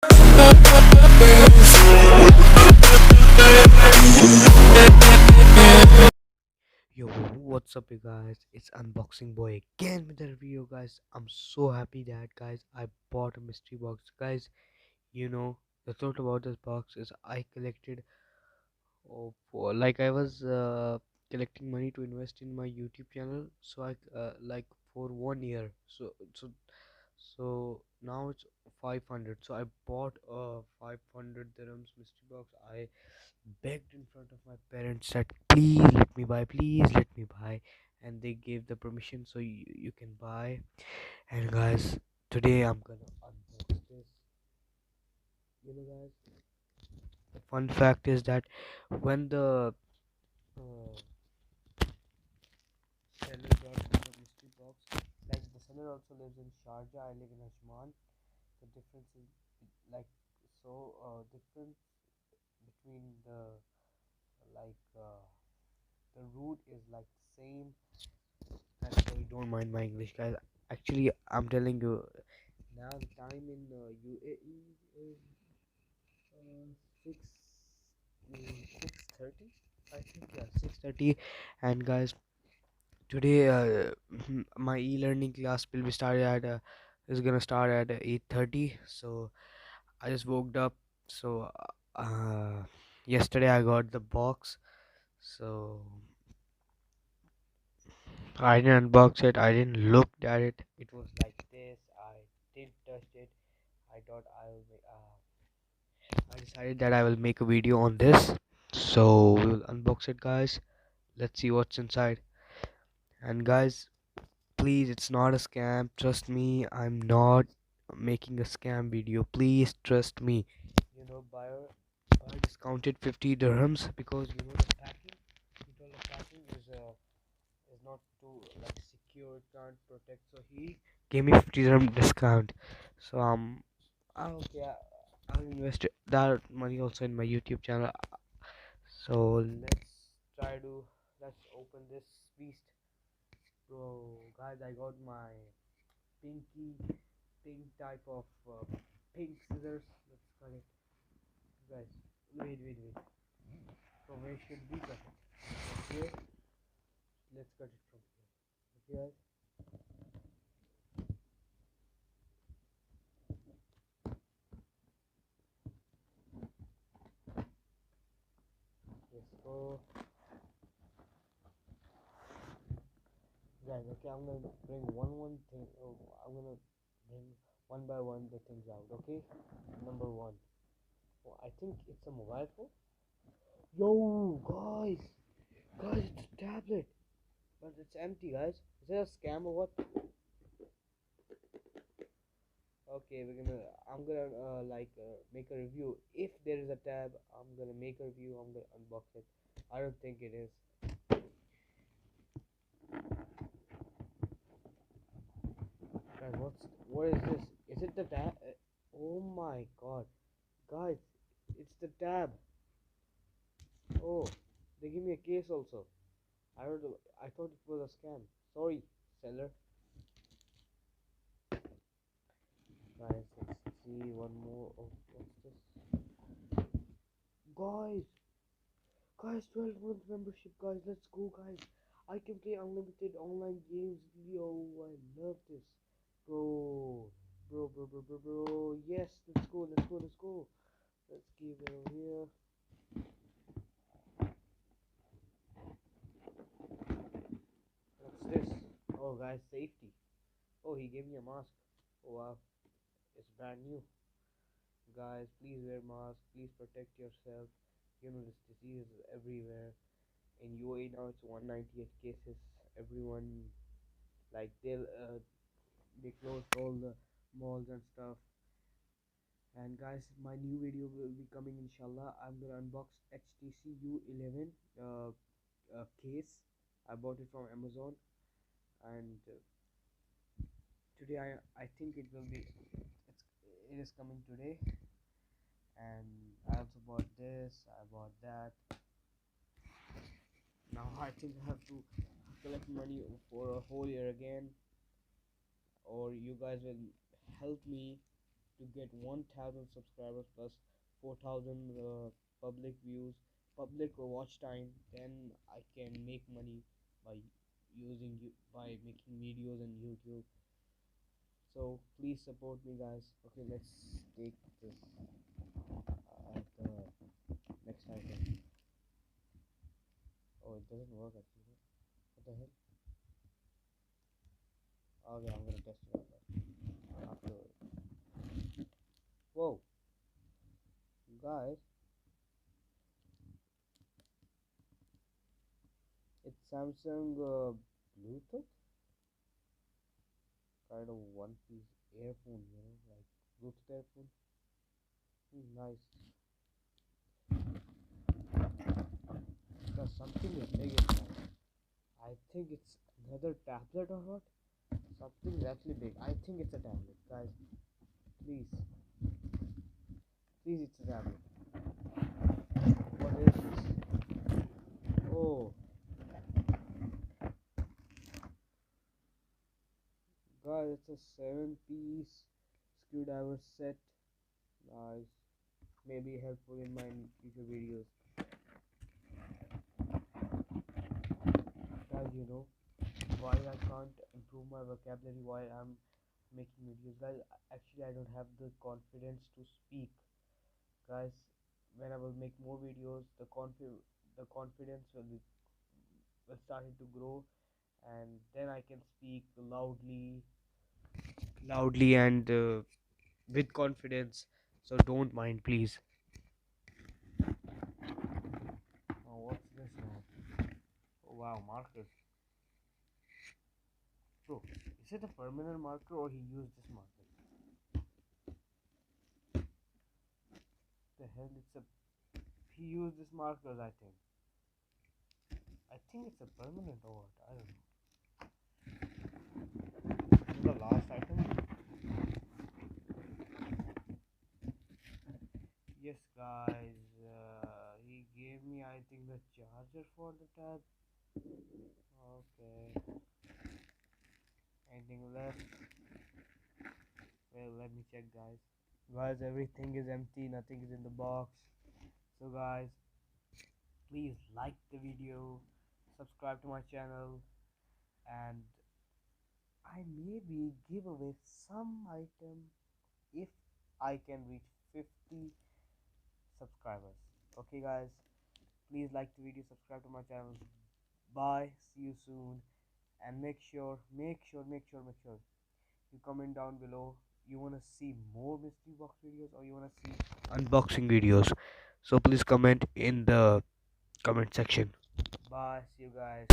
Yo, what's up, you guys? It's Unboxing Boy again with a review, guys. I'm so happy that, guys, I bought a mystery box, guys. You know, the thought about this box is I collected, for like I was collecting money to invest in my YouTube channel. So I like for 1 year. So now it's 500. So I bought a 500 dirhams mystery box. I begged in front of my parents that please let me buy, and they gave the permission, so you can buy. And guys, today I'm gonna unbox this. Guys, the fun fact is that when the uh, seller brought me the mystery box, like the seller also lives in Sharjah, I live in Ajman. The difference is like difference between the root is like same. And sorry, don't mind my English, guys. Actually, I'm telling you, now the time in UAE is uh, 6 6:30. I think, yeah, 6:30. And guys, today my e-learning class will be started at is gonna start at 8:30. So I just woke up. So yesterday I got the box. So I didn't unbox it. I didn't look at it. It was like this. I didn't touch it. I thought I decided that I will make a video on this. So we will unbox it, guys. Let's see what's inside. And guys, please, it's not a scam. Trust me, I'm not making a scam video. Please trust me. Buyer discounted 50 dirhams because the packing. He told the packing is not too like secure. It can't protect. So he gave me 50 dirham discount. So okay. I'll invest that money also in my YouTube channel. So let's open this beast. So guys, I got my pinky pink type of pink scissors. Let's cut it, guys. Wait. So where should we cut it? Here. Let's cut it from here. Okay, guys. Yes. So guys, okay, I'm gonna bring one thing. Oh, I'm gonna bring one by one the things out. Okay. Number one. Oh, I think it's a mobile phone. Yo, guys, it's a tablet, but it's empty, guys. Is it a scam or what? Okay, I'm gonna make a review. If there is a tab, I'm gonna make a review. I'm gonna unbox it. I don't think it is. Guys, what is this? Is it the tab? Oh my god, guys, it's the tab. Oh, they give me a case also. I don't know. I thought it was a scam. Sorry, seller. Guys, let's see one more. Oh, what's this? Guys, 12-month membership, guys. Let's go, guys. I can play unlimited online games. Yo, I love this. Bro. Yes, let's go. Let's keep it over here. What's this? Oh, guys, safety. Oh, he gave me a mask. Oh, wow. It's brand new. Guys, please wear mask. Please protect yourself. This disease is everywhere. In UAE now, it's 198 cases. Everyone, like, they closed all the malls and stuff. And guys, my new video will be coming, inshallah. I'm gonna unbox HTC U11 case. I bought it from Amazon, and today I think it is coming today. And I also bought this. I bought that. Now I think I have to collect money for a whole year again, or you guys will help me to get 1000 subscribers plus 4000 public views, public watch time, then I can make money by by making videos on YouTube. So please support me, guys. Okay, let's take this the next item. Oh, it doesn't work actually. What the hell? Okay, I'm gonna test it out first. Whoa, guys, it's Samsung Bluetooth kind of one piece earphone, like Bluetooth earphone. Nice. Because something is big inside. I think it's another tablet or what? Something is actually big. I think it's a tablet, guys. Please, please, it's a tablet. What is this? Oh, guys, it's a 7-piece screwdriver set. Nice. Maybe helpful in my future videos. Guys, why I can't improve my vocabulary while I'm making videos, guys? Actually, I don't have the confidence to speak, guys. When I will make more videos, the confidence will starting to grow, and then I can speak loudly and with confidence. So don't mind, please. Oh, what's this now? Oh wow, marker. Bro, is it a permanent marker or he used this marker? The hell, he used this markers, I think. I think it's a permanent or what? I don't know. This is the last item. Yes, guys. He gave me, I think, the charger for the tab. Okay. Anything left? Well, let me check, guys. Guys, everything is empty. Nothing is in the box. So, guys, please like the video, subscribe to my channel, and I maybe give away some item if I can reach 50 subscribers. Okay, guys, please like the video, subscribe to my channel. Bye, see you soon, and make sure you comment down below. You wanna see more mystery box videos or you wanna see unboxing videos? So please comment in the comment section. Bye, see you guys.